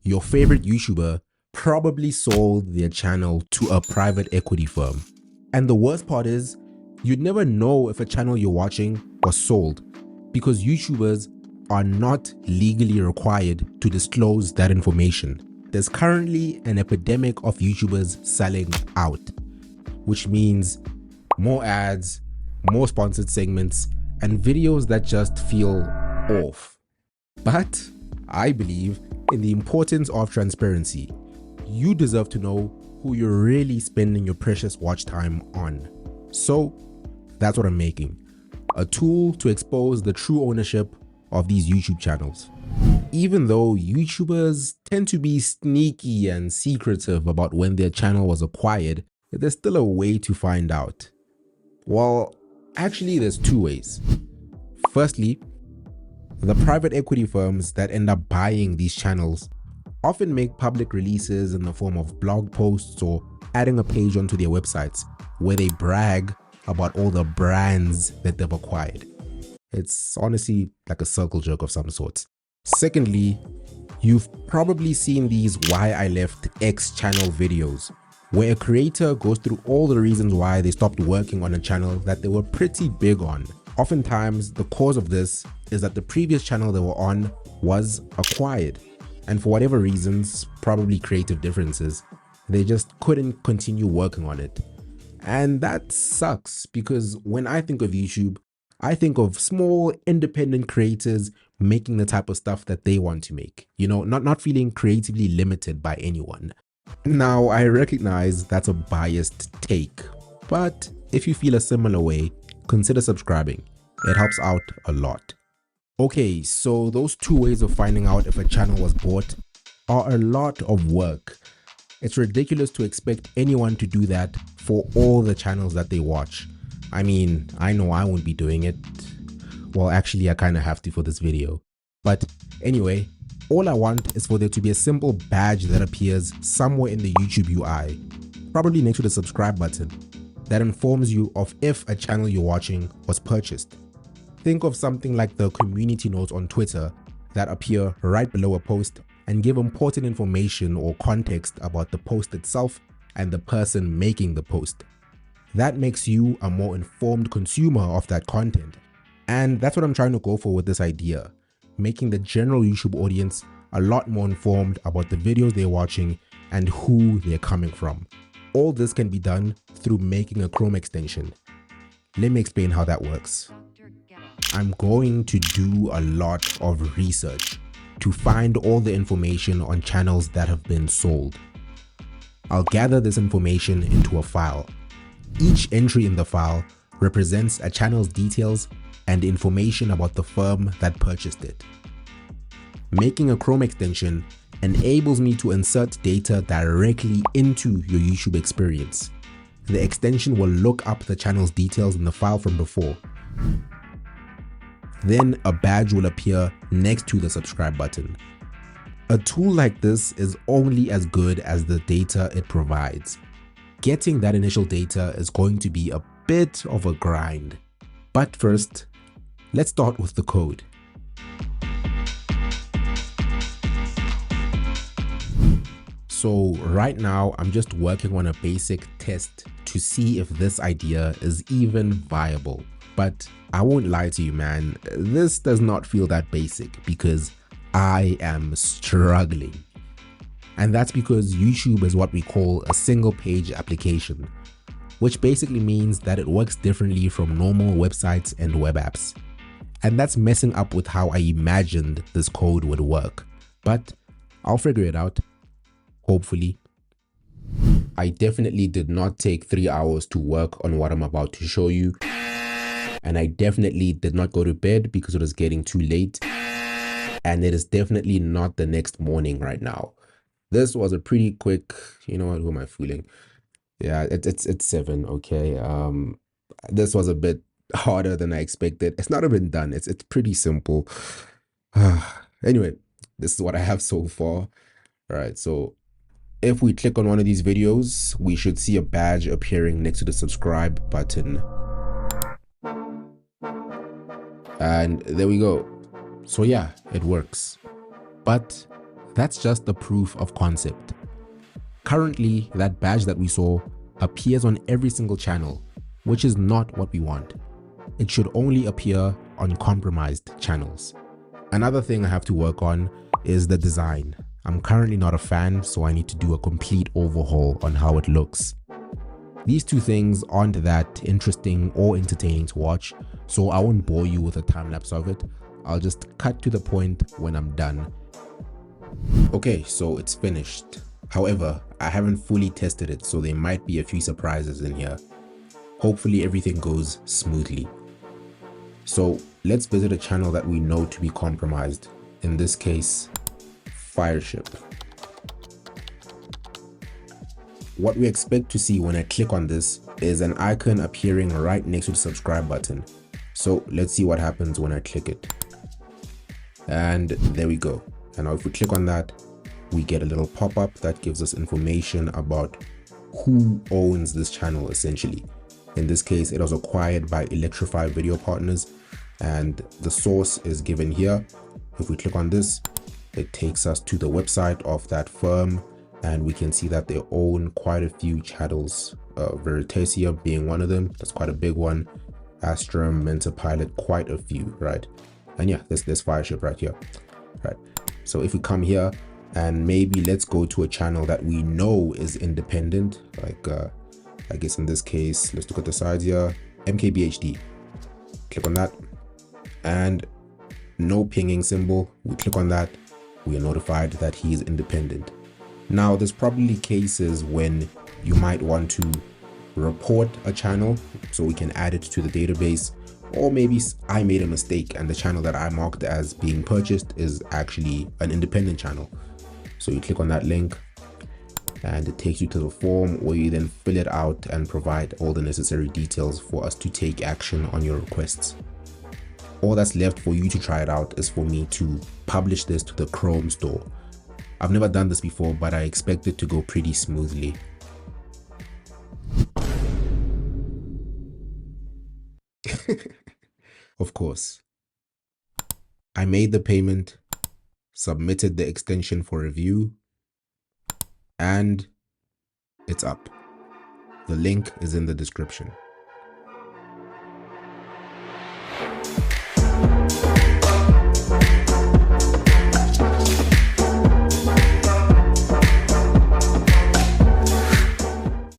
your favorite YouTuber probably sold their channel to a private equity firm. And the worst part is, you'd never know if a channel you're watching was sold because YouTubers are not legally required to disclose that information. There's currently an epidemic of YouTubers selling out, which means more ads, more sponsored segments, and videos that just feel off. But I believe in the importance of transparency. You deserve to know who you're really spending your precious watch time on. So that's what I'm making. A tool to expose the true ownership of these YouTube channels. Even though YouTubers tend to be sneaky and secretive about when their channel was acquired, there's still a way to find out. Well, actually there's two ways. Firstly, the private equity firms that end up buying these channels often make public releases in the form of blog posts or adding a page onto their websites where they brag about all the brands that they've acquired. It's honestly like a circle jerk of some sorts. Secondly, you've probably seen these Why I Left X channel videos where a creator goes through all the reasons why they stopped working on a channel that they were pretty big on. Oftentimes, the cause of this is that the previous channel they were on was acquired, and for whatever reasons, probably creative differences, they just couldn't continue working on it. And that sucks because when I think of YouTube, I think of small independent creators making the type of stuff that they want to make, you know, not feeling creatively limited by anyone. Now, I recognize that's a biased take, but if you feel a similar way, consider subscribing. It helps out a lot. Okay, so those two ways of finding out if a channel was bought are a lot of work. It's ridiculous to expect anyone to do that for all the channels that they watch. I mean, I know I won't be doing it. Well, actually, I kind of have to for this video. But anyway, all I want is for there to be a simple badge that appears somewhere in the YouTube UI, probably next to the subscribe button, that informs you of if a channel you're watching was purchased. Think of something like the community notes on Twitter that appear right below a post and give important information or context about the post itself and the person making the post. That makes you a more informed consumer of that content. And that's what I'm trying to go for with this idea, making the general YouTube audience a lot more informed about the videos they're watching and who they're coming from. All this can be done through making a Chrome extension. Let me explain how that works. I'm going to do a lot of research to find all the information on channels that have been sold. I'll gather this information into a file. Each entry in the file represents a channel's details and information about the firm that purchased it. Making a Chrome extension enables me to insert data directly into your YouTube experience. The extension will look up the channel's details in the file from before. Then a badge will appear next to the subscribe button. A tool like this is only as good as the data it provides. Getting that initial data is going to be a bit of a grind. But first, let's start with the code. So right now, I'm just working on a basic test to see if this idea is even viable. But I won't lie to you, man, this does not feel that basic because I am struggling. And that's because YouTube is what we call a single page application, which basically means that it works differently from normal websites and web apps. And that's messing up with how I imagined this code would work. But I'll figure it out, hopefully. I definitely did not take 3 hours to work on what I'm about to show you. And I definitely did not go to bed because it was getting too late. And it is definitely not the next morning right now. This was a pretty quick, you know what, who am I fooling? Yeah, it's 7, okay. This was a bit harder than I expected. It's not even done. It's pretty simple. Anyway, this is what I have so far. All right, so if we click on one of these videos, we should see a badge appearing next to the subscribe button. And there we go. So yeah, it works. But That's just the proof of concept. Currently, that badge that we saw appears on every single channel, which is not what we want. It should only appear on compromised channels. Another thing I have to work on is the design. I'm currently not a fan, so I need to do a complete overhaul on how it looks. These two things aren't that interesting or entertaining to watch, so I won't bore you with a time lapse of it. I'll just cut to the point when I'm done. Okay, so it's finished. However, I haven't fully tested it, so there might be a few surprises in here. Hopefully everything goes smoothly. So let's visit a channel that we know to be compromised. In this case, Fireship. What we expect to see when I click on this is an icon appearing right next to the subscribe button. So let's see what happens when I click it. And there we go. And now if we click on that, we get a little pop-up that gives us information about who owns this channel essentially. In this case, it was acquired by Electrify Video Partners, and the source is given here. If we click on this, it takes us to the website of that firm, and we can see that they own quite a few channels, Veritasia being one of them. That's quite a big one. Astrum, Mentor Pilot, quite a few, right? And yeah, there's Fireship right here, right? So if we come here and maybe let's go to a channel that we know is independent, like I guess in this case, let's look at the sides here, MKBHD. Click on that and no pinging symbol. We click on that, we are notified that he is independent. Now there's probably cases when you might want to report a channel so we can add it to the database, or maybe I made a mistake and the channel that I marked as being purchased is actually an independent channel. So you click on that link and it takes you to the form where you then fill it out and provide all the necessary details for us to take action on your requests. All that's left for you to try it out is for me to publish this to the Chrome store. I've never done this before, but I expect it to go pretty smoothly. Of course. I made the payment, submitted the extension for review, and it's up. The link is in the description.